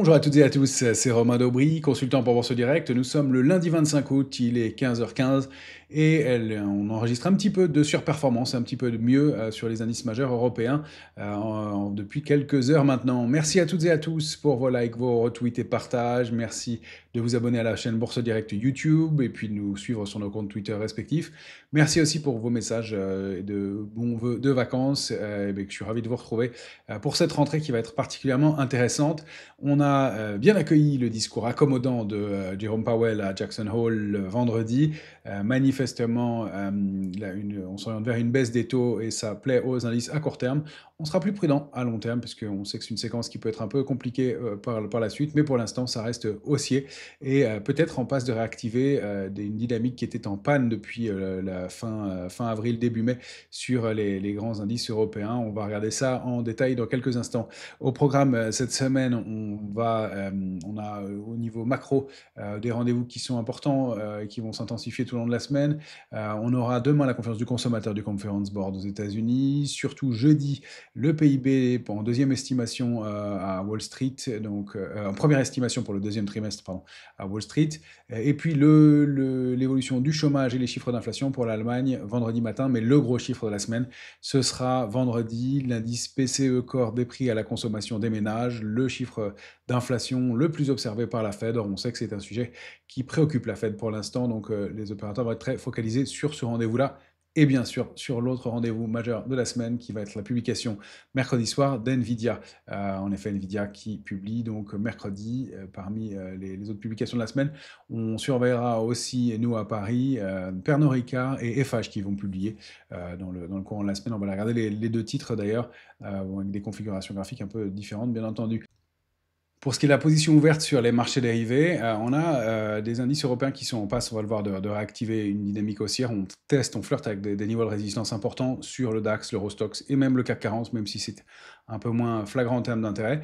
Bonjour à toutes et à tous, c'est Romain Daubry, consultant pour Bourse Direct. Nous sommes le lundi 25 août, il est 15h15 et on enregistre un petit peu de surperformance, un petit peu de mieux sur les indices majeurs européens depuis quelques heures maintenant. Merci à toutes et à tous pour vos likes, vos retweets et partages. Merci de vous abonner à la chaîne Bourse Direct YouTube et puis de nous suivre sur nos comptes Twitter respectifs. Merci aussi pour vos messages et de bons vœux de vacances, que je suis ravi de vous retrouver pour cette rentrée qui va être particulièrement intéressante. On a bien accueilli le discours accommodant de Jerome Powell à Jackson Hole le vendredi. Manifestement, on s'oriente vers une baisse des taux et ça plaît aux indices à court terme. On sera plus prudent à long terme puisqu'on sait que c'est une séquence qui peut être un peu compliquée par la suite, mais pour l'instant, ça reste haussier et peut-être en passe de réactiver une dynamique qui était en panne depuis la fin avril, début mai sur les grands indices européens. On va regarder ça en détail dans quelques instants. Au programme cette semaine, on a au niveau macro des rendez-vous qui sont importants et qui vont s'intensifier tout au long de la semaine. On aura demain la conférence du consommateur du Conference Board aux États-Unis, surtout jeudi le PIB en deuxième estimation à Wall Street, donc en première estimation pour le deuxième trimestre pardon, à Wall Street, et puis l'évolution du chômage et les chiffres d'inflation pour l'Allemagne vendredi matin, mais le gros chiffre de la semaine, ce sera vendredi, l'indice PCE Core des prix à la consommation des ménages, le chiffre d'inflation le plus observé par la Fed. Or, on sait que c'est un sujet qui préoccupe la Fed pour l'instant, donc les opérateurs vont être très focalisés sur ce rendez-vous-là et bien sûr sur l'autre rendez-vous majeur de la semaine qui va être la publication mercredi soir d'NVIDIA. En effet, NVIDIA qui publie donc mercredi parmi les autres publications de la semaine. On surveillera aussi, nous à Paris, Pernod Ricard et FH qui vont publier dans le courant de la semaine. On va regarder les deux titres d'ailleurs, avec des configurations graphiques un peu différentes bien entendu. Pour ce qui est de la position ouverte sur les marchés dérivés, on a des indices européens qui sont en passe, on va le voir, de réactiver une dynamique haussière. On teste, on flirte avec des niveaux de résistance importants sur le DAX, l'Eurostoxx et même le CAC 40, même si c'est un peu moins flagrant en termes d'intérêt,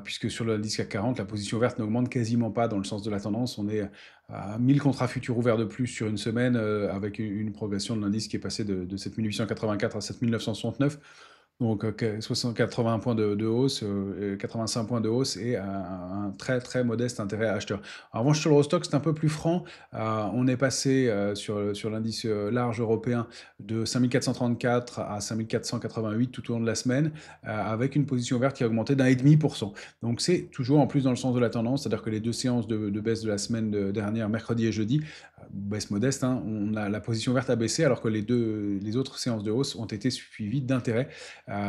puisque sur le indice CAC 40, la position ouverte n'augmente quasiment pas dans le sens de la tendance. On est à 1000 contrats futurs ouverts de plus sur une semaine, avec une progression de l'indice qui est passé de 7884 à 7969. Donc 80 points de hausse, 85 points de hausse et un très très modeste intérêt acheteur. En revanche, sur le Eurostoxx, c'est un peu plus franc. On est passé sur l'indice large européen de 5434 à 5488 tout au long de la semaine, avec une position verte qui a augmenté d'1,5%. Donc c'est toujours en plus dans le sens de la tendance, c'est-à-dire que les deux séances de baisse de la semaine dernière, mercredi et jeudi, baisse modeste, hein, la position verte a baissé alors que les autres séances de hausse ont été suivies d'intérêt.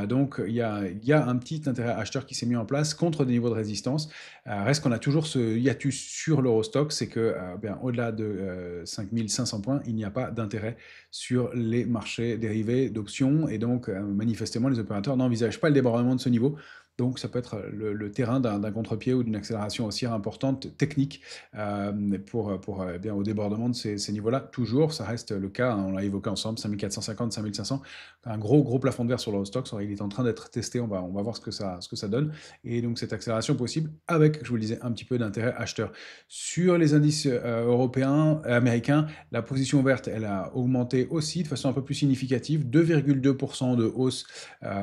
Donc il y a un petit intérêt acheteur qui s'est mis en place contre des niveaux de résistance. Reste qu'on a toujours ce hiatus sur l'Eurostoxx, c'est que au-delà de 5500 points, il n'y a pas d'intérêt sur les marchés dérivés d'options et donc manifestement les opérateurs n'envisagent pas le débordement de ce niveau. Donc ça peut être le terrain d'un contre-pied ou d'une accélération haussière importante technique bien au débordement de ces niveaux-là. Toujours, ça reste le cas, hein, on l'a évoqué ensemble, 5450, 5500, un gros plafond de verre sur l'Eurostoxx. Il est en train d'être testé, on va voir ce que ça donne. Et donc cette accélération possible avec, je vous le disais, un petit peu d'intérêt acheteur. Sur les indices européens, américains, la position verte, elle a augmenté aussi de façon un peu plus significative, 2,2% de hausse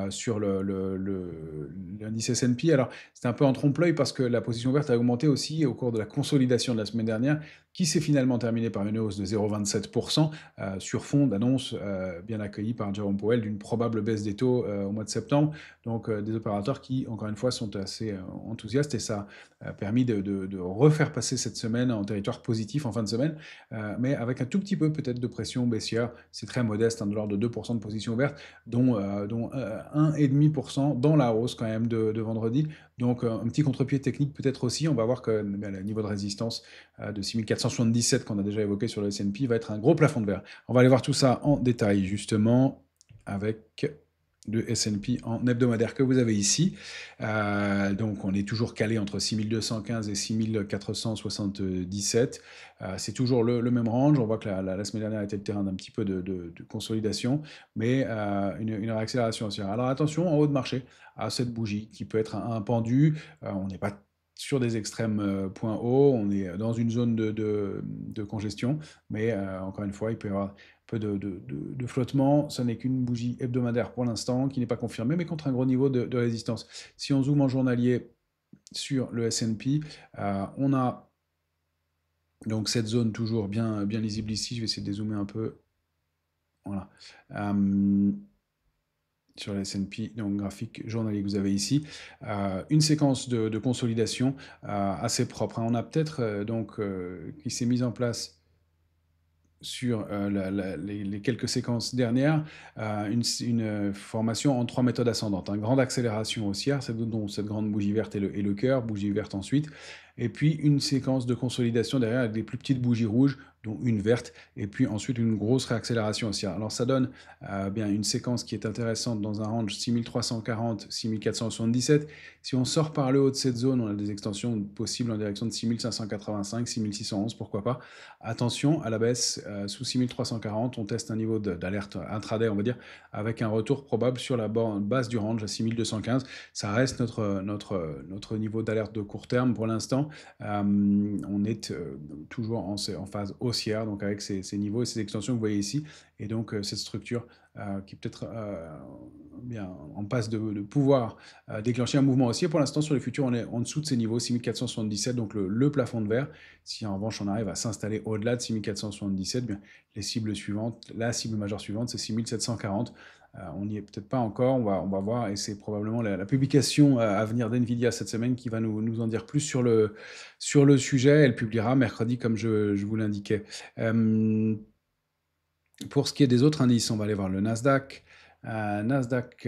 sur l'indice S&P. Alors c'était un peu en trompe-l'œil parce que la position verte a augmenté aussi au cours de la consolidation de la semaine dernière, qui s'est finalement terminée par une hausse de 0,27% sur fond d'annonces bien accueillies par Jerome Powell d'une probable baisse des taux au mois de septembre. Donc des opérateurs qui, encore une fois, sont assez enthousiastes et ça a permis de refaire passer cette semaine en territoire positif en fin de semaine, mais avec un tout petit peu peut-être de pression baissière. C'est très modeste, hein, de l'ordre de 2% de position verte, dont 1,5% dans la hausse quand même de vendredi. Donc un petit contre-pied technique peut-être aussi. On va voir que le niveau de résistance de 6477 qu'on a déjà évoqué sur le S&P va être un gros plafond de verre. On va aller voir tout ça en détail justement avec le S&P en hebdomadaire que vous avez ici. Donc on est toujours calé entre 6215 et 6477. C'est toujours le même range. On voit que la semaine dernière était le terrain d'un petit peu de consolidation, mais une réaccélération aussi. Alors attention en haut de marché à cette bougie qui peut être un pendu. On n'est pas sur des extrêmes points hauts, on est dans une zone de congestion, mais encore une fois, il peut y avoir peu de flottement. Ce n'est qu'une bougie hebdomadaire pour l'instant, qui n'est pas confirmée, mais contre un gros niveau de résistance. Si on zoome en journalier, sur le S&P. On a donc cette zone toujours bien lisible ici. Je vais essayer de dézoomer un peu. Voilà. Sur le S&P, donc graphique journalier que vous avez ici, une séquence de consolidation assez propre, hein. On a peut-être qui s'est mise en place sur les quelques séquences dernières, une formation en trois méthodes ascendantes. Une grande accélération haussière, dont cette grande bougie verte et le cœur, bougie verte ensuite, et puis une séquence de consolidation derrière avec des plus petites bougies rouges, dont une verte, et puis ensuite une grosse réaccélération haussière. Alors ça donne bien une séquence qui est intéressante dans un range 6340-6477. Si on sort par le haut de cette zone, on a des extensions possibles en direction de 6585-6611, pourquoi pas. Attention à la baisse sous 6340, on teste un niveau d'alerte intraday, on va dire, avec un retour probable sur la base du range à 6215. Ça reste notre niveau d'alerte de court terme pour l'instant. On est toujours en phase haussière, donc avec ces niveaux et ces extensions que vous voyez ici, et donc cette structure qui peut-être bien en passe de pouvoir déclencher un mouvement haussier. Pour l'instant, sur les futurs, on est en dessous de ces niveaux, 6477, donc le plafond de verre. Si en revanche on arrive à s'installer au-delà de 6477, bien, les cibles suivantes, la cible majeure suivante, c'est 6740. On n'y est peut-être pas encore, on va voir, et c'est probablement la publication à venir d'NVIDIA cette semaine qui va nous en dire plus sur le sujet. Elle publiera mercredi, comme je vous l'indiquais. Pour ce qui est des autres indices, on va aller voir le Nasdaq. Nasdaq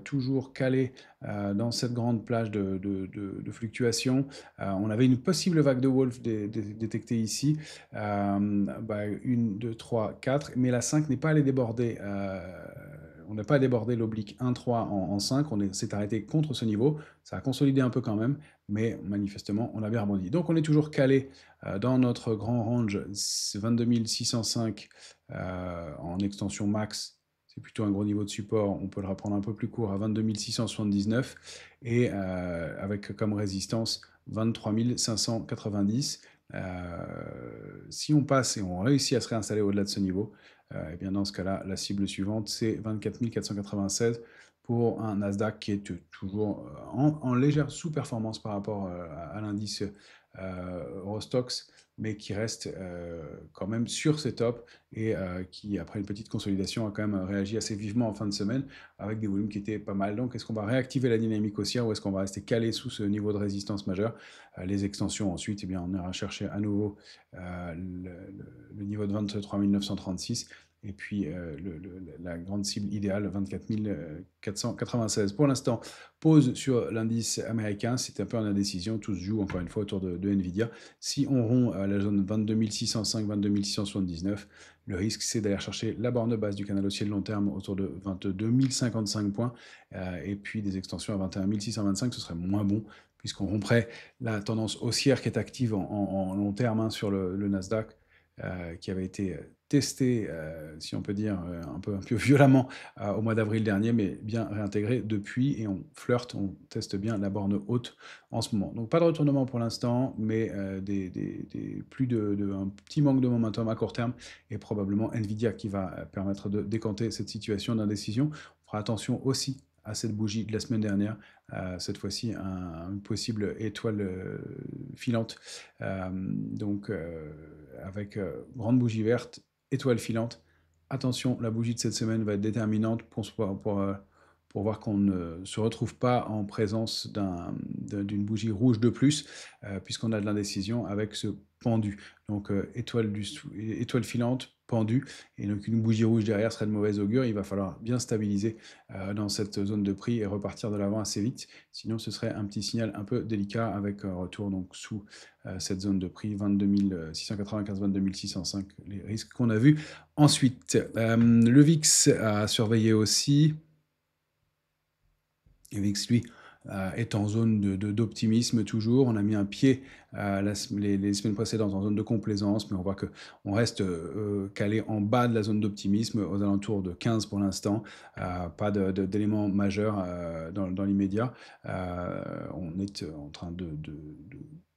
toujours calé dans cette grande plage de fluctuations. On avait une possible vague de Wolf détectée ici. 1, 2, 3, 4, mais la 5 n'est pas allée déborder. On n'a pas débordé l'oblique 1, 3 en 5, on s'est arrêté contre ce niveau. Ça a consolidé un peu quand même, mais manifestement, on a bien rebondi. Donc on est toujours calé dans notre grand range 22 605 en extension max. C'est plutôt un gros niveau de support. On peut le reprendre un peu plus court à 22 679 et avec comme résistance 23 590. Si on passe et on réussit à se réinstaller au-delà de ce niveau, et bien dans ce cas-là, la cible suivante, c'est 24 496 pour un Nasdaq qui est toujours en légère sous-performance par rapport à l'indice Eurostoxx, mais qui reste quand même sur ses tops et qui, après une petite consolidation, a quand même réagi assez vivement en fin de semaine avec des volumes qui étaient pas mal. Donc, est-ce qu'on va réactiver la dynamique haussière ou est-ce qu'on va rester calé sous ce niveau de résistance majeure? Les extensions ensuite, eh bien, on ira chercher à nouveau le niveau de 23 936 et puis la grande cible idéale, 24 496. Pour l'instant, pause sur l'indice américain, c'est un peu en indécision, tout se joue encore une fois autour de Nvidia. Si on rompt la zone 22 605, 22 679, le risque c'est d'aller chercher la borne basse du canal haussier de long terme autour de 22 055 points, et puis des extensions à 21 625, ce serait moins bon, puisqu'on romprait la tendance haussière qui est active en long terme hein, sur le Nasdaq, qui avait été testé, si on peut dire, un peu violemment au mois d'avril dernier, mais bien réintégré depuis, et on flirte, on teste bien la borne haute en ce moment. Donc pas de retournement pour l'instant, mais un petit manque de momentum à court terme, et probablement Nvidia qui va permettre de décanter cette situation d'indécision. On fera attention aussi à cette bougie de la semaine dernière, cette fois-ci une possible étoile filante, avec grande bougie verte, étoile filante. Attention, la bougie de cette semaine va être déterminante pour voir qu'on ne se retrouve pas en présence d'une bougie rouge de plus, puisqu'on a de l'indécision avec ce pendu. Donc étoile filante, pendu, et donc une bougie rouge derrière serait de mauvaise augure. Il va falloir bien stabiliser dans cette zone de prix et repartir de l'avant assez vite. Sinon, ce serait un petit signal un peu délicat avec un retour donc sous cette zone de prix 22 695, 22 605, les risques qu'on a vus. Ensuite, le VIX a surveillé aussi. Le VIX, lui, est en zone d'optimisme toujours. On a mis un pied les semaines précédentes en zone de complaisance, mais on voit qu'on reste calé en bas de la zone d'optimisme, aux alentours de 15 pour l'instant. Pas d'éléments majeurs dans l'immédiat. On est en train de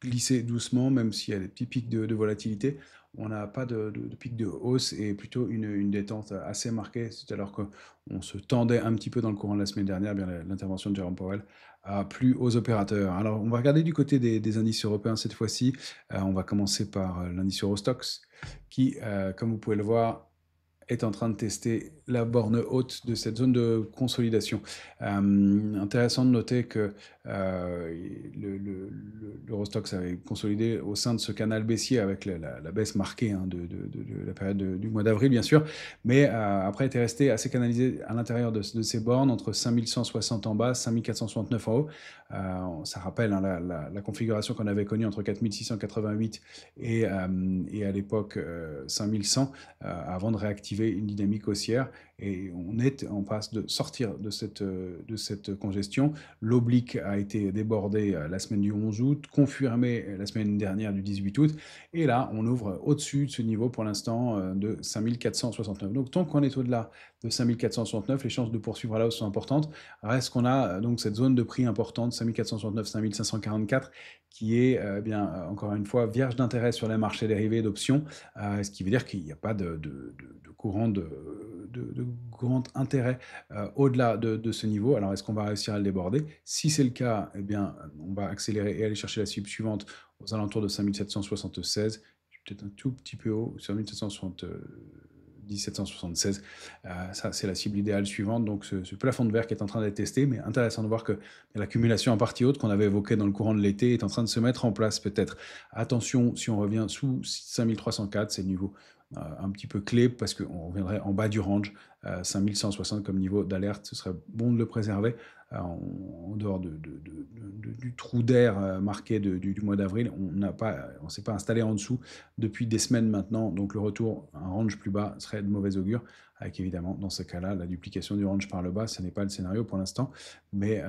glisser doucement, même s'il y a des petits pics de volatilité. on n'a pas de pic de hausse et plutôt une détente assez marquée. C'est alors qu'on se tendait un petit peu dans le courant de la semaine dernière, bien l'intervention de Jerome Powell a plu aux opérateurs. Alors, on va regarder du côté des indices européens cette fois-ci. On va commencer par l'indice Eurostox qui, comme vous pouvez le voir, est en train de tester la borne haute de cette zone de consolidation. Intéressant de noter que l'Eurostoxx avait consolidé au sein de ce canal baissier avec la baisse marquée de la période du mois d'avril, bien sûr, mais après était resté assez canalisé à l'intérieur de ces bornes, entre 5160 en bas, 5469 en haut. Ça rappelle hein, la configuration qu'on avait connue entre 4688 et à l'époque 5100, avant de réactiver une dynamique haussière. Et on passe de sortir de cette congestion. L'oblique a été débordé la semaine du 11 août, confirmé la semaine dernière du 18 août. Et là, on ouvre au-dessus de ce niveau pour l'instant de 5469. Donc tant qu'on est au-delà de 5469, les chances de poursuivre à la hausse sont importantes. Reste qu'on a donc cette zone de prix importante, 5469, 5544, qui est encore une fois vierge d'intérêt sur les marchés dérivés d'options, ce qui veut dire qu'il n'y a pas de courant de grand intérêt au-delà de ce niveau. Alors, est-ce qu'on va réussir à le déborder? Si c'est le cas, eh bien, on va accélérer et aller chercher la cible suivante aux alentours de 5776. Je suis peut-être un tout petit peu haut, sur 1776. Ça, c'est la cible idéale suivante. Donc, ce plafond de verre qui est en train d'être testé, mais intéressant de voir que l'accumulation en partie haute qu'on avait évoquée dans le courant de l'été est en train de se mettre en place peut-être. Attention, si on revient sous 5304, c'est le niveau un petit peu clé parce qu'on reviendrait en bas du range, 5160 comme niveau d'alerte, ce serait bon de le préserver en dehors du trou d'air marqué du mois d'avril. On ne s'est pas installé en dessous depuis des semaines maintenant, donc le retour à un range plus bas serait de mauvais augure, avec évidemment dans ce cas-là la duplication du range par le bas. Ce n'est pas le scénario pour l'instant, mais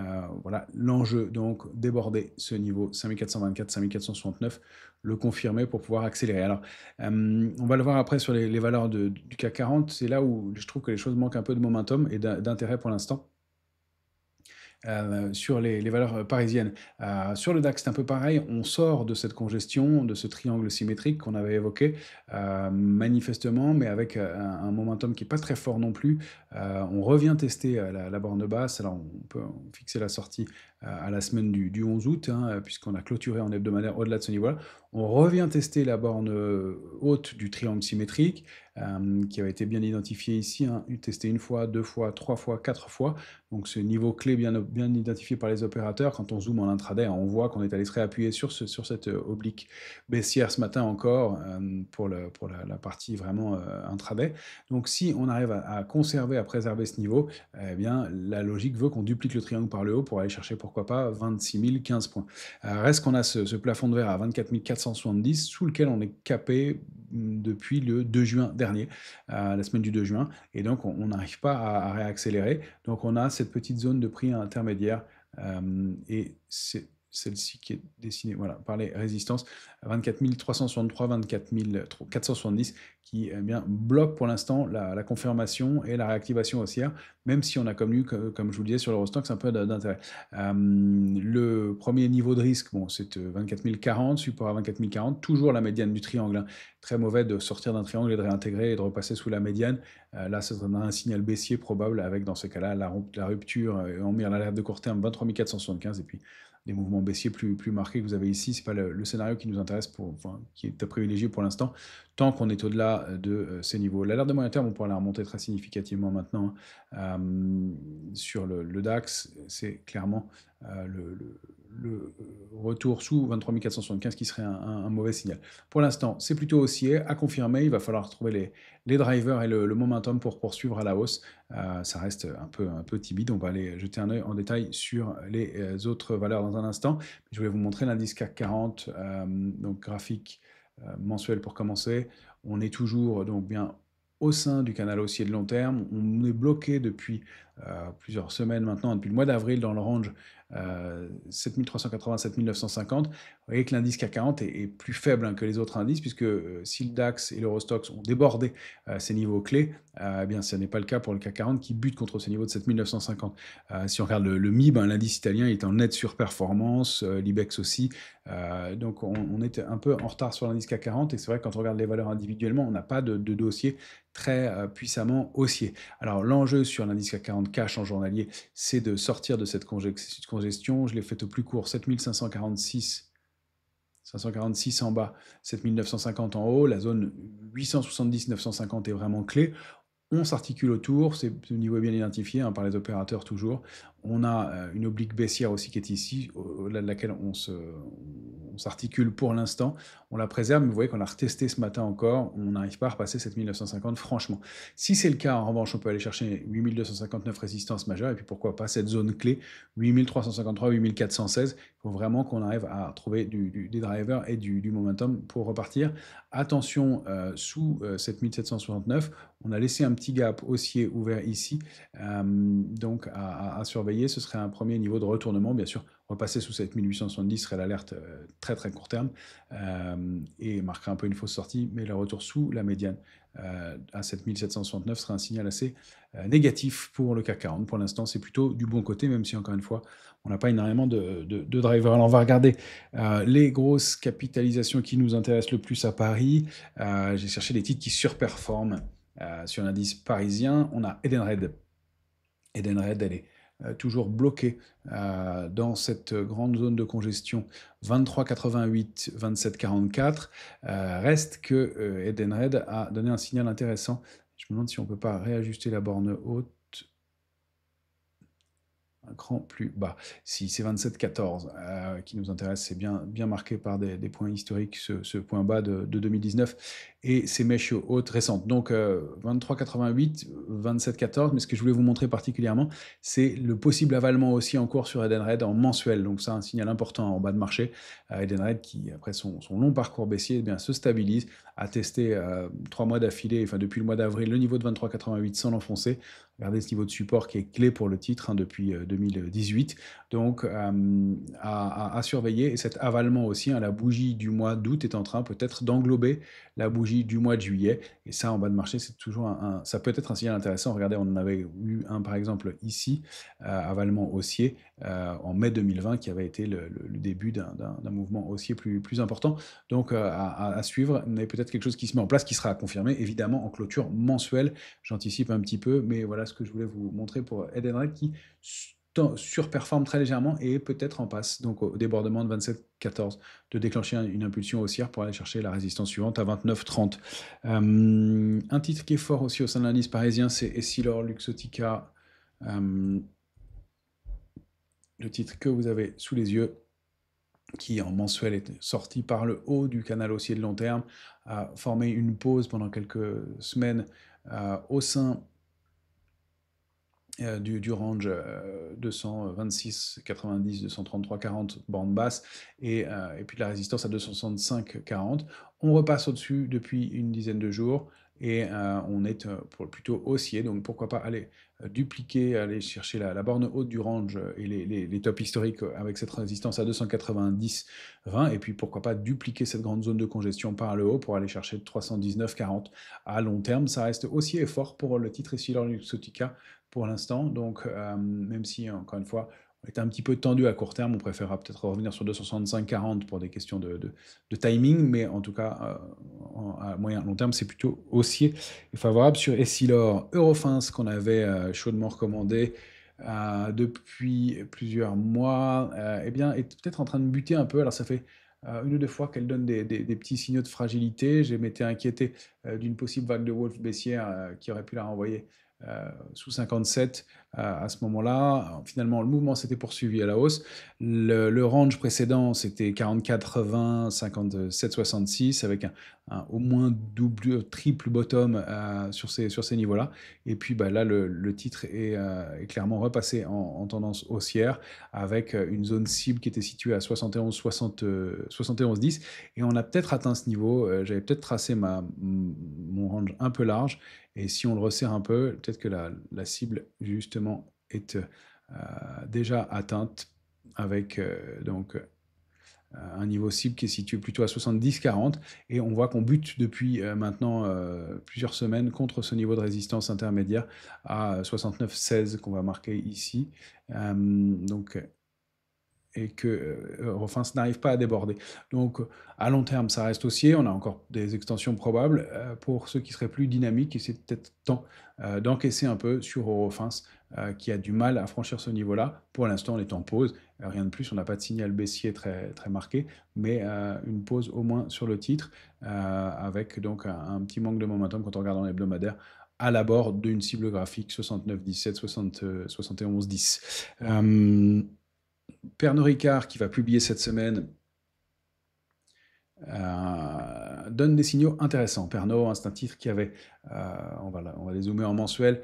voilà l'enjeu, donc déborder ce niveau 5424, 5469, le confirmer pour pouvoir accélérer. Alors on va le voir après sur les valeurs du CAC 40, c'est là où je trouve que les choses manquent un peu de momentum et d'intérêt pour l'instant. Sur les valeurs parisiennes. Sur le DAX, c'est un peu pareil, on sort de cette congestion, de ce triangle symétrique qu'on avait évoqué, manifestement, mais avec un momentum qui n'est pas très fort non plus. On revient tester la borne basse, alors on peut fixer la sortie à la semaine du 11 août, hein, puisqu'on a clôturé en hebdomadaire au-delà de ce niveau-là. On revient tester la borne haute du triangle symétrique, qui avait été bien identifié ici, hein, testé une fois, deux fois, trois fois, quatre fois. Donc ce niveau clé bien identifié par les opérateurs, quand on zoome en intraday, on voit qu'on est allé se réappuyer sur cette oblique baissière ce matin encore pour la partie vraiment intraday. Donc si on arrive à conserver, à préserver ce niveau, eh bien la logique veut qu'on duplique le triangle par le haut pour aller chercher pourquoi pas 26 015 points. Reste qu'on a ce plafond de verre à 24 470 sous lequel on est capé depuis le 2 juin dernier, la semaine du 2 juin, et donc on n'arrive pas à réaccélérer. Donc on a cette petite zone de prix intermédiaire et c'est celle-ci qui est dessinée voilà, par les résistances 24 363, 24 470 qui eh bien, bloquent pour l'instant la confirmation et la réactivation haussière, même si on a comme je vous le disais sur l'Eurostoxx, un peu d'intérêt. Le premier niveau de risque, bon, c'est 24 040, support à 24 040, toujours la médiane du triangle. Hein. Très mauvais de sortir d'un triangle et de réintégrer et de repasser sous la médiane. Là, ça donne un signal baissier probable avec, dans ce cas-là, la rupture et on met à l'alerte de court terme 23 475 et puis des mouvements baissiers plus marqués que vous avez ici. Ce n'est pas le scénario qui nous intéresse, qui est à privilégier pour l'instant, tant qu'on est au-delà de ces niveaux. L'alerte de moyen terme, on pourra la remonter très significativement maintenant. Sur le DAX, c'est clairement le retour sous 23 475 qui serait un mauvais signal. Pour l'instant, c'est plutôt haussier, à confirmer. Il va falloir trouver les drivers et le momentum pour poursuivre à la hausse. Ça reste un peu timide. On va aller jeter un œil en détail sur les autres valeurs dans un instant. Je vais vous montrer l'indice CAC 40, donc graphique mensuel pour commencer. On est toujours donc bien au sein du canal haussier de long terme. On est bloqué depuis plusieurs semaines maintenant, depuis le mois d'avril, dans le range 7380-7950. Vous voyez que l'indice CAC 40 est plus faible hein, que les autres indices, puisque si le DAX et l'Eurostoxx ont débordé ces niveaux clés, eh bien, ce n'est pas le cas pour le CAC 40 qui bute contre ces niveaux de 7950. Si on regarde le MIB, hein, l'indice italien est en nette surperformance, l'IBEX aussi. Donc on est un peu en retard sur l'indice CAC 40, et c'est vrai que quand on regarde les valeurs individuellement, on n'a pas de dossier très puissamment haussier. Alors l'enjeu sur l'indice CAC 40 cash en journalier, c'est de sortir de cette congestion. Je l'ai fait au plus court, 7546 546 en bas, 7950 en haut, la zone 870-950 est vraiment clé. On s'articule autour, ce niveau est bien identifié hein, par les opérateurs toujours. On a une oblique baissière aussi qui est ici, au-delà de laquelle on s'articule pour l'instant. On la préserve, mais vous voyez qu'on l'a retesté ce matin encore, on n'arrive pas à repasser 7950 franchement. Si c'est le cas, en revanche, on peut aller chercher 8259 résistances majeures, et puis pourquoi pas cette zone clé, 8353, 8416. Il faut vraiment qu'on arrive à trouver des drivers et du momentum pour repartir. Attention, sous 7769, on a laissé un petit gap haussier ouvert ici, donc à surveiller. Ce serait un premier niveau de retournement. Bien sûr, repasser sous 7870 serait l'alerte très très court terme et marquerait un peu une fausse sortie, mais le retour sous la médiane à 7769 serait un signal assez négatif pour le CAC 40. Pour l'instant, c'est plutôt du bon côté, même si encore une fois, on n'a pas énormément de drivers. Alors on va regarder les grosses capitalisations qui nous intéressent le plus à Paris. J'ai cherché des titres qui surperforment sur l'indice parisien. On a Edenred. Edenred, elle est toujours bloquée dans cette grande zone de congestion 23,88, 27,44. Reste que Edenred a donné un signal intéressant. Je me demande si on ne peut pas réajuster la borne haute un cran plus bas. Si c'est 27,14 qui nous intéresse, c'est bien marqué par des points historiques, ce point bas de 2019 et ces mèches hautes récentes. Donc 23,88, 27,14, mais ce que je voulais vous montrer particulièrement, c'est le possible avalement aussi en cours sur Edenred en mensuel. Donc ça, un signal important en bas de marché. Edenred qui, après son long parcours baissier, eh bien, se stabilise, a testé 3 mois d'affilée, enfin depuis le mois d'avril, le niveau de 23,88 sans l'enfoncer. Regardez ce niveau de support qui est clé pour le titre hein, depuis 2018. Donc, à surveiller. Et cet avalement aussi, hein, la bougie du mois d'août est en train peut-être d'englober la bougie du mois de juillet. Et ça, en bas de marché, c'est toujours ça peut être un signal intéressant. Regardez, on en avait eu un, par exemple, ici, avalement haussier, en mai 2020, qui avait été le début d'un mouvement haussier plus important. Donc, à suivre, mais peut-être quelque chose qui se met en place, qui sera confirmé, évidemment, en clôture mensuelle. J'anticipe un petit peu, mais voilà ce que je voulais vous montrer pour Edenred, qui surperforme très légèrement et peut-être en passe, donc au débordement de 27,14, de déclencher une impulsion haussière pour aller chercher la résistance suivante à 29,30. Un titre qui est fort aussi au sein de l'indice parisien, c'est Essilor Luxottica, le titre que vous avez sous les yeux, qui en mensuel est sorti par le haut du canal haussier de long terme, a formé une pause pendant quelques semaines au sein du range 226, 90, 233, 40 bande basse et puis de la résistance à 265, 40. On repasse au-dessus depuis une dizaine de jours et on est plutôt haussier, donc pourquoi pas aller dupliquer, aller chercher la borne haute du range et les tops historiques avec cette résistance à 290, 20, et puis pourquoi pas dupliquer cette grande zone de congestion par le haut pour aller chercher 319, 40 à long terme. Ça reste haussier et fort pour le titre Essilor Luxottica pour l'instant, donc même si, encore une fois, on est un petit peu tendu à court terme, on préférera peut-être revenir sur 265-40 pour des questions de timing, mais en tout cas, à moyen long terme, c'est plutôt haussier et favorable. Sur Essilor, Eurofins, qu'on avait chaudement recommandé depuis plusieurs mois, eh bien, est peut-être en train de buter un peu. Alors ça fait une ou deux fois qu'elle donne des petits signaux de fragilité. J'ai m'étais inquiété d'une possible vague de Wolf baissière qui aurait pu la renvoyer sous 57 à ce moment-là. Finalement, le mouvement s'était poursuivi à la hausse. Le range précédent, c'était 44,20, 57,66, avec au moins double, triple bottom sur ces niveaux-là. Et puis là, le titre est clairement repassé en tendance haussière, avec une zone cible qui était située à 71,10. Et on a peut-être atteint ce niveau. J'avais peut-être tracé mon range un peu large. Et si on le resserre un peu, peut-être que la cible, justement, justement est déjà atteinte avec un niveau cible qui est situé plutôt à 70,40 et on voit qu'on bute depuis maintenant plusieurs semaines contre ce niveau de résistance intermédiaire à 69,16 qu'on va marquer ici. Et que Eurofins n'arrive pas à déborder. Donc à long terme, ça reste haussier, on a encore des extensions probables. Pour ceux qui seraient plus dynamiques, c'est peut-être temps d'encaisser un peu sur Eurofins, qui a du mal à franchir ce niveau-là. Pour l'instant, on est en pause, rien de plus, on n'a pas de signal baissier très, très marqué, mais une pause au moins sur le titre, avec donc un petit manque de momentum quand on regarde en hebdomadaire, à l'abord d'une cible graphique 69,17, 71,10. Pernod Ricard, qui va publier cette semaine, donne des signaux intéressants. Pernod, c'est un titre qui avait, on va les zoomer en mensuel,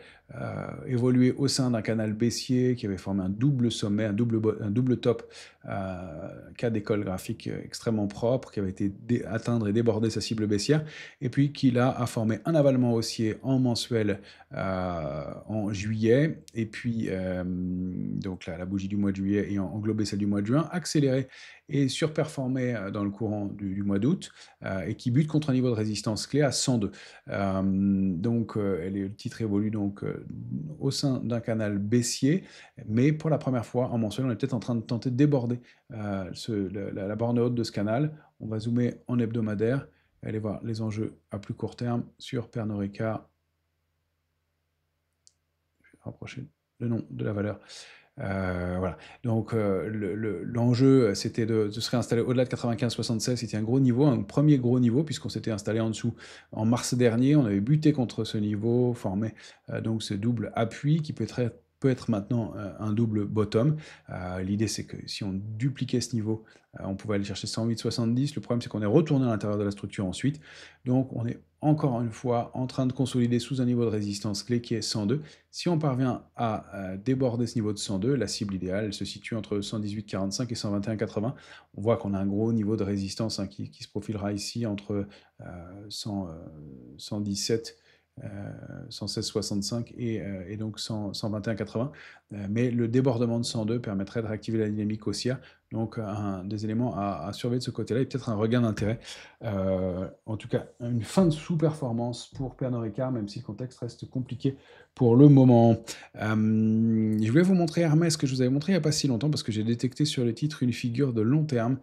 évolué au sein d'un canal baissier, qui avait formé un double sommet, un double top, cas d'école graphique extrêmement propre, qui avait été atteindre et déborder sa cible baissière, et puis qui là a formé un avalement haussier en mensuel en juillet, et puis donc là, la bougie du mois de juillet ayant englobé celle du mois de juin, accéléré et surperformé dans le courant du mois d'août, et qui bute contre un niveau de résistance clé à 102. Donc le titre évolue donc au sein d'un canal baissier, mais pour la première fois en mensuel, on est peut-être en train de tenter de déborder la borne haute de ce canal. On va zoomer en hebdomadaire et aller voir les enjeux à plus court terme sur Pernod Ricard. Je vais rapprocher le nom de la valeur. Voilà. Donc l'enjeu, c'était de se réinstaller au-delà de 95,76. C'était un gros niveau, un premier gros niveau, puisqu'on s'était installé en dessous en mars dernier. On avait buté contre ce niveau, formé donc ce double appui qui peut être maintenant un double bottom. L'idée, c'est que si on dupliquait ce niveau, on pouvait aller chercher 108,70. Le problème, c'est qu'on est retourné à l'intérieur de la structure ensuite. Donc, on est encore une fois en train de consolider sous un niveau de résistance clé qui est 102. Si on parvient à déborder ce niveau de 102, la cible idéale, elle se situe entre 118,45 et 121,80. On voit qu'on a un gros niveau de résistance qui se profilera ici entre 117, 116,65 et donc 121,80. Mais le débordement de 102 permettrait de réactiver la dynamique haussière. Donc un des éléments à surveiller de ce côté-là et peut-être un regain d'intérêt. En tout cas, une fin de sous-performance pour Pernod Ricard, même si le contexte reste compliqué pour le moment. Je voulais vous montrer Hermès, que je vous avais montré il n'y a pas si longtemps, parce que j'ai détecté sur le titre une figure de long terme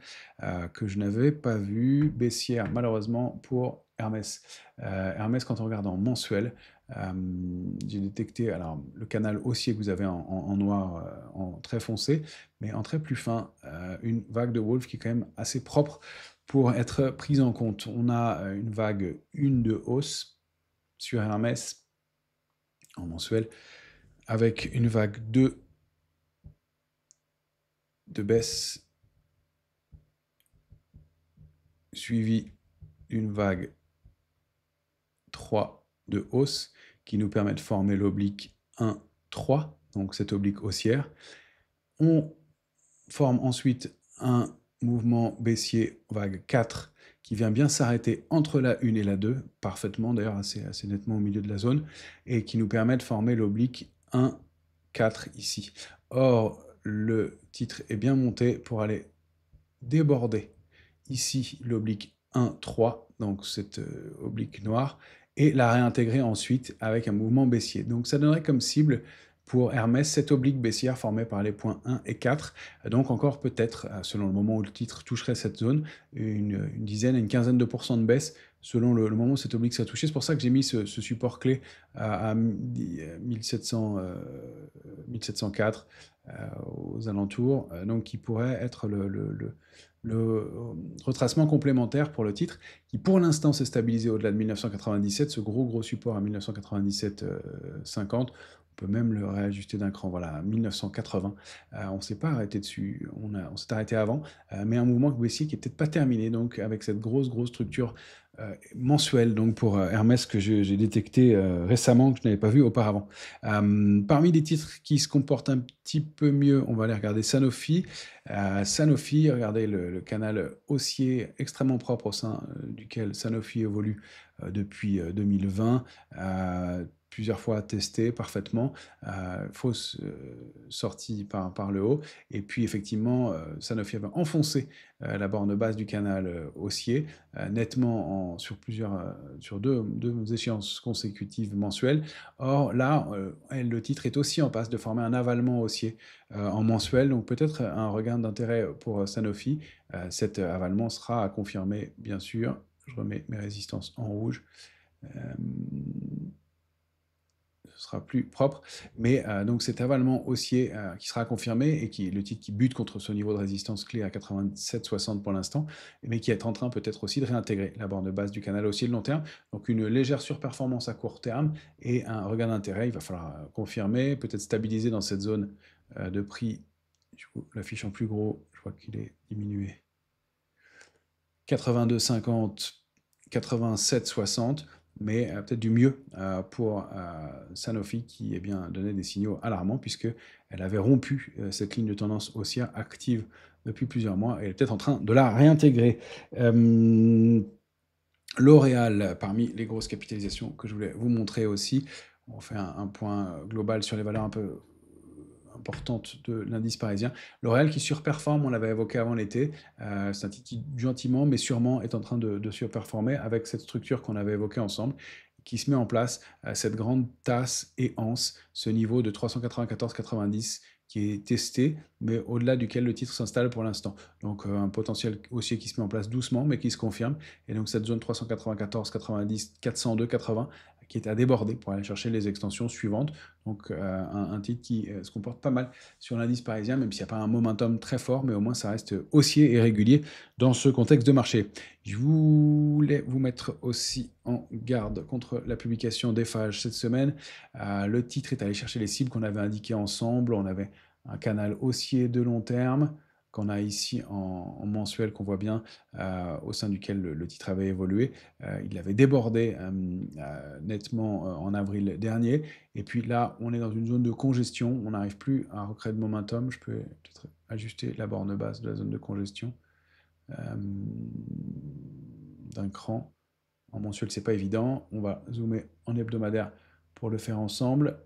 que je n'avais pas vue, baissière malheureusement pour Hermès. Hermès, quand on regarde en mensuel, j'ai détecté alors, le canal haussier que vous avez en noir, en très foncé, mais en très plus fin, une vague de Wolf qui est quand même assez propre pour être prise en compte. On a une vague 1 de hausse sur Hermès en mensuel, avec une vague 2 de baisse, suivie d'une vague 3 de hausse, qui nous permet de former l'oblique 1, 3, donc cette oblique haussière. On forme ensuite un mouvement baissier, vague 4, qui vient bien s'arrêter entre la 1 et la 2, parfaitement d'ailleurs, assez nettement au milieu de la zone, et qui nous permet de former l'oblique 1, 4 ici. Or, le titre est bien monté pour aller déborder ici l'oblique 1, 3, donc cette oblique noire, et la réintégrer ensuite avec un mouvement baissier. Donc ça donnerait comme cible pour Hermès cette oblique baissière formée par les points 1 et 4. Donc encore peut-être, selon le moment où le titre toucherait cette zone, une dizaine, une quinzaine de pourcents de baisse selon le moment où cette oblique s'est touchée. C'est pour ça que j'ai mis ce support clé à 1700, 1704 aux alentours, donc qui pourrait être le retracement complémentaire pour le titre, qui pour l'instant s'est stabilisé au-delà de 1997, ce gros support à 1997,50. On peut même le réajuster d'un cran, voilà, à 1980. On ne s'est pas arrêté dessus, on s'est arrêté avant, mais un mouvement baissier qui n'est peut-être pas terminé, donc avec cette grosse structure mensuelle donc pour Hermès que j'ai détecté récemment, que je n'avais pas vu auparavant. Parmi les titres qui se comportent un petit peu mieux, on va aller regarder Sanofi. Sanofi, regardez le canal haussier extrêmement propre au sein duquel Sanofi évolue depuis 2020. Plusieurs fois testé parfaitement, fausse sortie par le haut, et puis effectivement, Sanofi avait enfoncé la borne basse du canal haussier, nettement sur deux échéances consécutives mensuelles. Or là, le titre est aussi en passe de former un avalement haussier en mensuel, donc peut-être un regain d'intérêt pour Sanofi. Cet avalement sera à confirmer, bien sûr. Je remets mes résistances en rouge. Ce sera plus propre, mais donc cet avalement haussier qui sera confirmé et qui est le titre qui bute contre ce niveau de résistance clé à 87,60 pour l'instant, mais qui est en train peut-être aussi de réintégrer la borne basse du canal haussier de long terme, donc une légère surperformance à court terme et un regain d'intérêt. Il va falloir confirmer, peut-être stabiliser dans cette zone de prix. Je vous l'affiche en plus gros, je vois qu'il est diminué. 82,50, 87,60, mais peut-être du mieux pour Sanofi qui est bien donné des signaux alarmants puisqu'elle avait rompu cette ligne de tendance haussière active depuis plusieurs mois et elle est peut-être en train de la réintégrer. L'Oréal, parmi les grosses capitalisations que je voulais vous montrer aussi, on fait un point global sur les valeurs un peu importante de l'indice parisien. L'Oréal qui surperforme, on l'avait évoqué avant l'été, c'est un titre qui gentiment mais sûrement est en train de surperformer avec cette structure qu'on avait évoquée ensemble, qui se met en place, cette grande tasse et anse, ce niveau de 394,90 qui est testé, mais au-delà duquel le titre s'installe pour l'instant. Donc un potentiel haussier qui se met en place doucement, mais qui se confirme. Et donc cette zone 394,90, 402,80 qui est à déborder pour aller chercher les extensions suivantes. Donc un titre qui se comporte pas mal sur l'indice parisien, même s'il n'y a pas un momentum très fort, mais au moins ça reste haussier et régulier dans ce contexte de marché. Je voulais vous mettre aussi en garde contre la publication d'Eiffage cette semaine. Le titre est allé chercher les cibles qu'on avait indiquées ensemble. On avait un canal haussier de long terme qu'on a ici en mensuel, qu'on voit bien, au sein duquel le titre avait évolué. Il avait débordé nettement en avril dernier. Et puis là, on est dans une zone de congestion. On n'arrive plus à recréer de momentum. Je peux peut-être ajuster la borne basse de la zone de congestion d'un cran. En mensuel, c'est pas évident. On va zoomer en hebdomadaire pour le faire ensemble.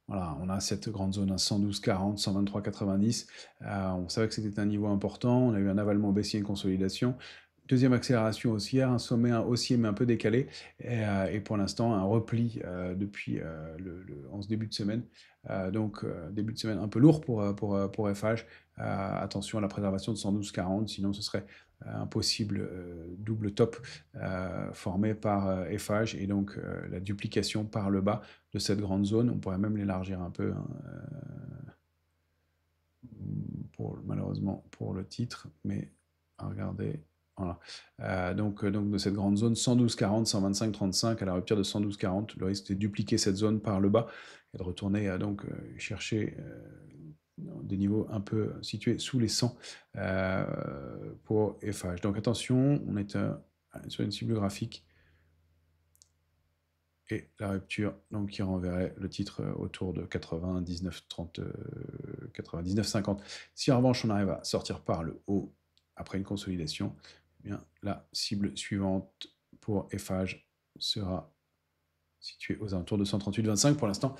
Voilà, on a cette grande zone à 112,40, 123,90. On savait que c'était un niveau important. On a eu un avalement baissier, une consolidation. Deuxième accélération haussière, un sommet haussier mais un peu décalé. Et pour l'instant, un repli depuis en ce début de semaine. Donc, début de semaine un peu lourd pour FH. Attention à la préservation de 112,40, sinon ce serait un possible double top formé par FH et donc la duplication par le bas de cette grande zone. On pourrait même l'élargir un peu, hein, malheureusement pour le titre, mais à regarder. Voilà. Donc de cette grande zone 112,40, 125,35 à la rupture de 112,40, le risque de dupliquer cette zone par le bas et de retourner chercher des niveaux un peu situés sous les 100 pour FH. Donc attention, on est sur une cible graphique et la rupture donc qui renverrait le titre autour de 99,30, 99,50. Si en revanche on arrive à sortir par le haut après une consolidation, eh bien la cible suivante pour FH sera située aux alentours de 138,25 pour l'instant.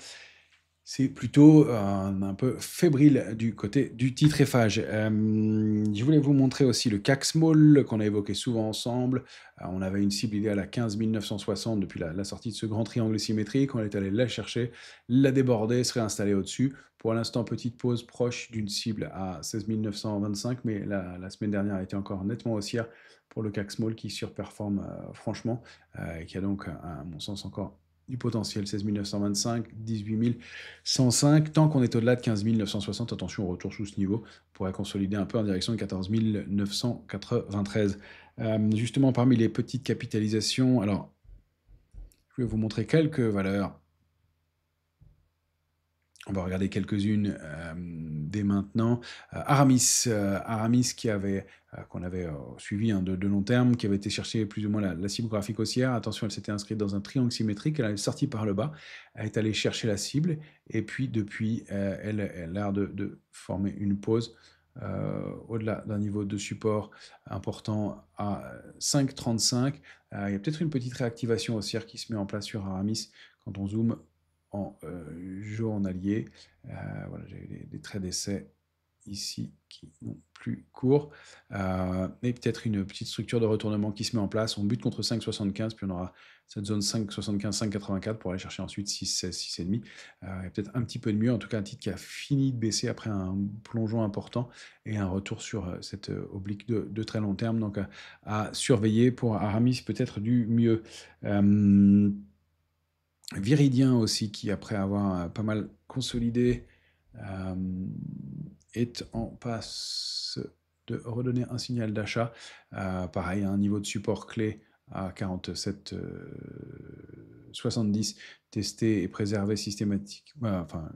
C'est plutôt un peu fébrile du côté du titre Eiffage. Je voulais vous montrer aussi le CAC Small qu'on a évoqué souvent ensemble. On avait une cible idéale à 15 960 depuis la sortie de ce grand triangle symétrique. On est allé la chercher, la déborder, se réinstaller au-dessus. Pour l'instant, petite pause proche d'une cible à 16 925, mais la semaine dernière a été encore nettement haussière pour le CAC Small qui surperforme franchement et qui a donc, à mon sens, encore du potentiel 16 925, 18 105. Tant qu'on est au-delà de 15 960, attention au retour sous ce niveau, on pourrait consolider un peu en direction de 14 993. Justement, parmi les petites capitalisations, alors, je vais vous montrer quelques valeurs On va regarder quelques-unes dès maintenant. Aramis qu'on avait suivi de long terme, qui avait été chercher plus ou moins la cible graphique haussière. Attention, elle s'était inscrite dans un triangle symétrique, elle est sortie par le bas, elle est allée chercher la cible, et puis depuis, elle a l'air de former une pause au-delà d'un niveau de support important à 5,35. Il y a peut-être une petite réactivation haussière qui se met en place sur Aramis quand on zoome en journalier. Voilà, j'ai des traits d'essai ici qui n'ont plus cours. Et peut-être une petite structure de retournement qui se met en place. On bute contre 5,75, puis on aura cette zone 5,75, 5,84 pour aller chercher ensuite 6,16, 6,5. Et peut-être un petit peu de mieux, en tout cas un titre qui a fini de baisser après un plongeon important et un retour sur cette oblique de très long terme. Donc à surveiller pour Aramis, peut-être du mieux. Viridien aussi, qui après avoir pas mal consolidé, est en passe de redonner un signal d'achat. Pareil, un niveau de support clé à 47,70 testé et préservé systématiquement, enfin,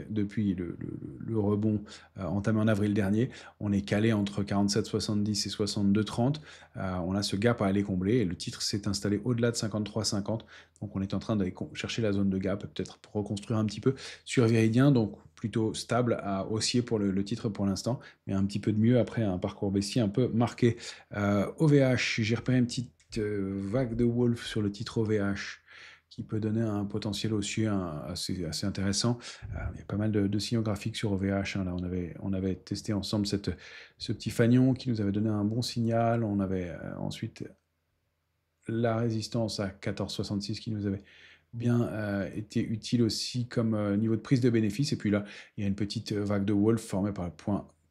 depuis le rebond entamé en avril dernier. On est calé entre 47,70 et 62,30. On a ce gap à aller combler et le titre s'est installé au-delà de 53,50. Donc on est en train d'aller chercher la zone de gap, peut-être pour reconstruire un petit peu sur Viridien, donc plutôt stable à haussier pour le titre pour l'instant, mais un petit peu de mieux après un parcours baissier un peu marqué. OVH, j'ai repéré une petite vague de Wolf sur le titre OVH qui peut donner un potentiel haussier assez intéressant. Il y a pas mal de signaux graphiques sur OVH. Là, on avait testé ensemble ce petit fanion qui nous avait donné un bon signal. On avait ensuite la résistance à 14,66 qui nous avait bien été utile aussi comme niveau de prise de bénéfice. Et puis là, il y a une petite vague de Wolf formée par le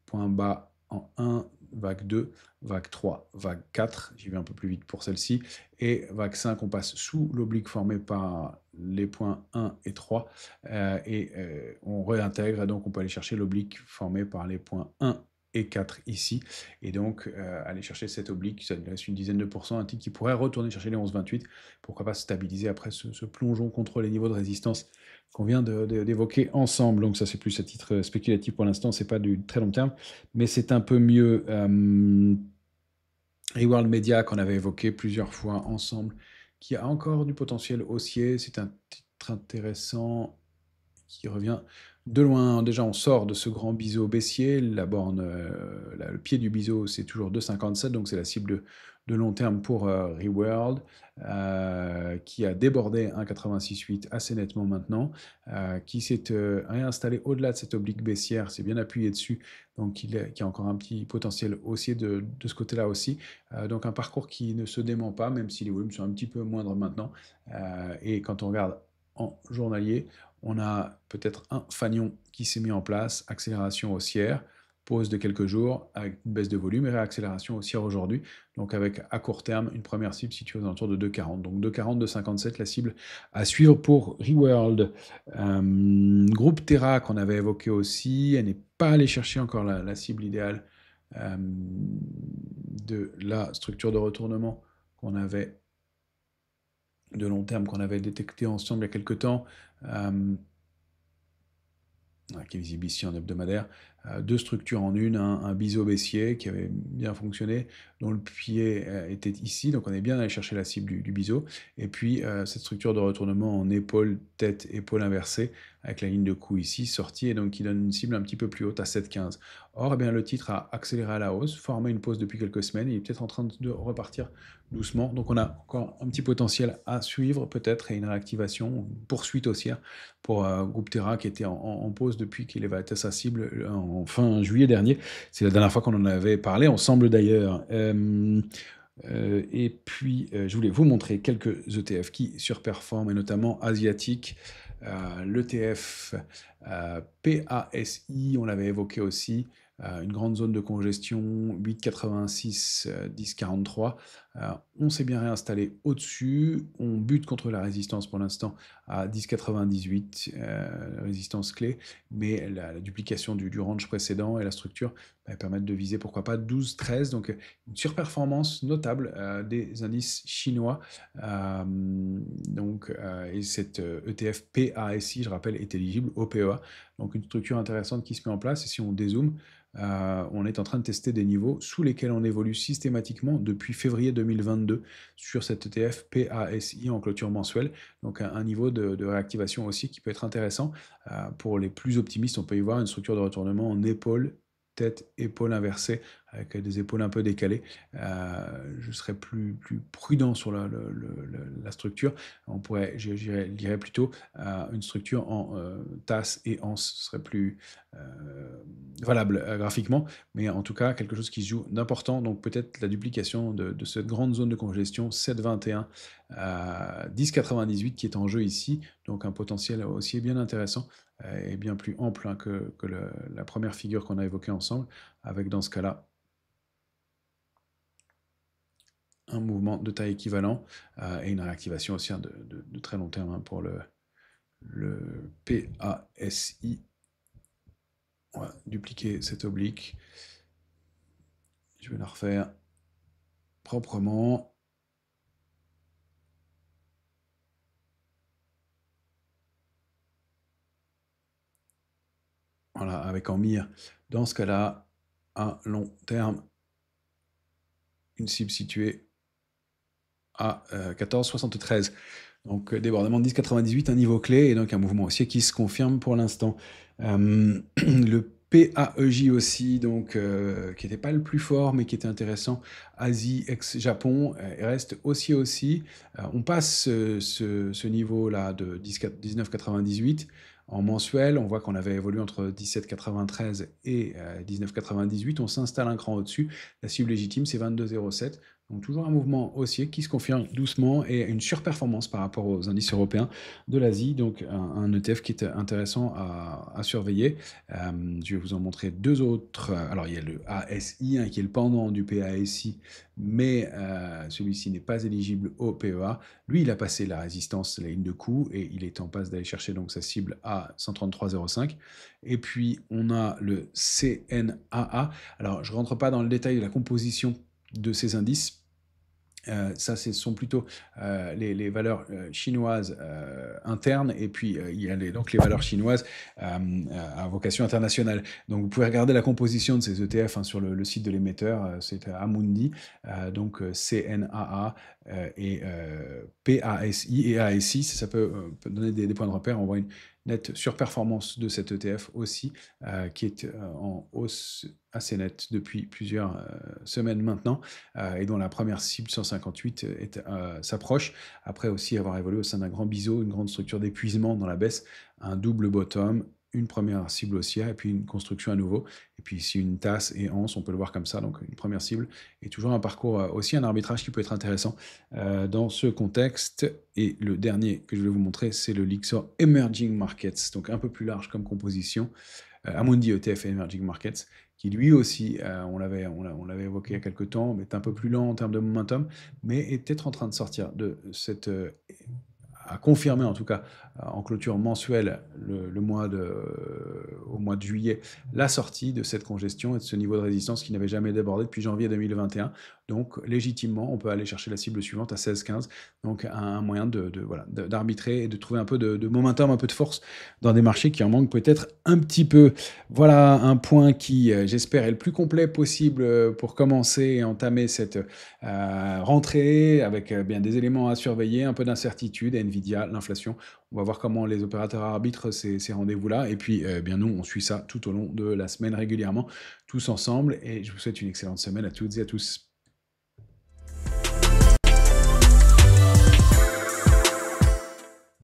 point bas en 1, vague 2, vague 3, vague 4. J'y vais un peu plus vite pour celle-ci. Et vague 5, on passe sous l'oblique formée par les points 1 et 3. On réintègre, donc on peut aller chercher l'oblique formée par les points 1 et 4 ici. Et donc, aller chercher cette oblique, ça nous laisse une dizaine de pourcents, un titre qui pourrait retourner chercher les 11,28. Pourquoi pas stabiliser après ce plongeon contre les niveaux de résistance qu'on vient d'évoquer ensemble. Donc ça, c'est plus à titre spéculatif pour l'instant, c'est pas du très long terme, mais c'est un peu mieux. Reworld Media, qu'on avait évoqué plusieurs fois ensemble, qui a encore du potentiel haussier. C'est un titre intéressant qui revient de loin. Déjà, on sort de ce grand biseau baissier. La borne, le pied du biseau, c'est toujours 2,57, donc c'est la cible de long terme pour Reworld, qui a débordé 1,86,8 assez nettement maintenant, qui s'est réinstallé au-delà de cette oblique baissière, c'est bien appuyé dessus, donc qui a encore un petit potentiel haussier de ce côté-là aussi. Donc un parcours qui ne se dément pas, même si les volumes sont un petit peu moindres maintenant. Et quand on regarde en journalier, on a peut-être un fanion qui s'est mis en place, accélération haussière, pause de quelques jours avec une baisse de volume et réaccélération haussière aujourd'hui. Donc avec à court terme une première cible située aux alentours de 2,40. Donc 2,40, 2,57 la cible à suivre pour Reworld. Groupe Terra qu'on avait évoqué aussi, elle n'est pas allée chercher encore la cible idéale de la structure de retournement qu'on avait de long terme qu'on avait détecté ensemble il y a quelques temps, qui est visible ici en hebdomadaire, deux structures en une, un biseau baissier qui avait bien fonctionné, dont le pied était ici, donc on est bien allé chercher la cible du biseau, et puis cette structure de retournement en épaule, tête, épaule inversée, avec la ligne de cou ici, sortie, et donc qui donne une cible un petit peu plus haute à 7,15. Or, eh bien, le titre a accéléré à la hausse, formé une pause depuis quelques semaines, et il est peut-être en train de repartir doucement, donc on a encore un petit potentiel à suivre peut-être, et une réactivation, une poursuite haussière pour Groupe Terra qui était en pause depuis qu'il avait atteint sa cible en fin juillet dernier. C'est la dernière fois qu'on en avait parlé ensemble d'ailleurs. Et puis, je voulais vous montrer quelques ETF qui surperforment, et notamment asiatiques. L'ETF PASI, on l'avait évoqué aussi, une grande zone de congestion, 8,86, 10,43. On s'est bien réinstallé au-dessus, on bute contre la résistance pour l'instant à 10,98, résistance clé, mais la duplication du range précédent et la structure permettent de viser pourquoi pas 12,13, donc une surperformance notable des indices chinois. Et cet ETF PASI, je rappelle, est éligible au PEA, donc une structure intéressante qui se met en place, et si on dézoome, on est en train de tester des niveaux sous lesquels on évolue systématiquement depuis février 2022 sur cet ETF PASI en clôture mensuelle. Donc un niveau de réactivation aussi qui peut être intéressant. Pour les plus optimistes, on peut y voir une structure de retournement en épaule, tête, épaule inversée, avec des épaules un peu décalées. Je serais plus prudent sur la structure. Je dirais plutôt une structure en tasse et anse, ce serait plus valable graphiquement, mais en tout cas quelque chose qui se joue d'important, donc peut-être la duplication de cette grande zone de congestion 7,21 10,98 qui est en jeu ici, donc un potentiel aussi bien intéressant et bien plus ample que la première figure qu'on a évoquée ensemble, avec dans ce cas-là un mouvement de taille équivalent et une réactivation aussi de très long terme pour le PASI. On va dupliquer cette oblique. Je vais la refaire proprement. Voilà, avec en mire, dans ce cas-là, à long terme, une cible située à 14,73. Donc débordement de 10,98, un niveau clé, et donc un mouvement haussier qui se confirme pour l'instant. Le PAEJ aussi, donc, qui n'était pas le plus fort, mais qui était intéressant, Asie ex-Japon, reste haussier aussi. On passe ce niveau-là de 19,98 en mensuel. On voit qu'on avait évolué entre 17,93 et 19,98. On s'installe un cran au-dessus. La cible légitime, c'est 22,07. Donc toujours un mouvement haussier qui se confirme doucement et une surperformance par rapport aux indices européens de l'Asie, donc un ETF qui est intéressant à surveiller. Je vais vous en montrer deux autres. Alors il y a le ASI qui est le pendant du PASI, mais celui-ci n'est pas éligible au PEA. Lui, il a passé la résistance, la ligne de coup, et il est en passe d'aller chercher donc sa cible à 133,05. Et puis on a le CNAA. Alors je ne rentre pas dans le détail de la composition de ces indices. Ça, ce sont plutôt les valeurs chinoises internes, et puis il y a donc les valeurs chinoises à vocation internationale. Donc vous pouvez regarder la composition de ces ETF sur le site de l'émetteur, c'est Amundi, donc CNAA et PASI et ASI, ça peut donner des points de repère. On voit une nette surperformance de cet ETF aussi, qui est en hausse assez nette depuis plusieurs semaines maintenant, et dont la première cible 158 s'approche, après aussi avoir évolué au sein d'un grand biseau, une grande structure d'épuisement dans la baisse, un double bottom, une première cible haussière, et puis une construction à nouveau, et puis ici une tasse et anse, on peut le voir comme ça, donc une première cible, et toujours un parcours aussi, un arbitrage qui peut être intéressant dans ce contexte. Et le dernier que je vais vous montrer, c'est le Lyxor Emerging Markets, donc un peu plus large comme composition, Amundi ETF Emerging Markets, qui lui aussi, on l'avait évoqué il y a quelques temps, mais est un peu plus lent en termes de momentum, mais est peut-être en train de sortir de cette... a confirmé en tout cas en clôture mensuelle au mois de juillet la sortie de cette congestion et de ce niveau de résistance qui n'avait jamais débordé depuis janvier 2021. Donc légitimement, on peut aller chercher la cible suivante à 16,15. Donc un moyen d'arbitrer et de trouver un peu de momentum, un peu de force dans des marchés qui en manquent peut-être un petit peu. Voilà un point qui, j'espère, est le plus complet possible pour commencer et entamer cette rentrée avec bien des éléments à surveiller, un peu d'incertitude, Nvidia, l'inflation. On va voir comment les opérateurs arbitrent ces rendez-vous-là. Et puis, bien nous, on suit ça tout au long de la semaine régulièrement, tous ensemble. Et je vous souhaite une excellente semaine à toutes et à tous.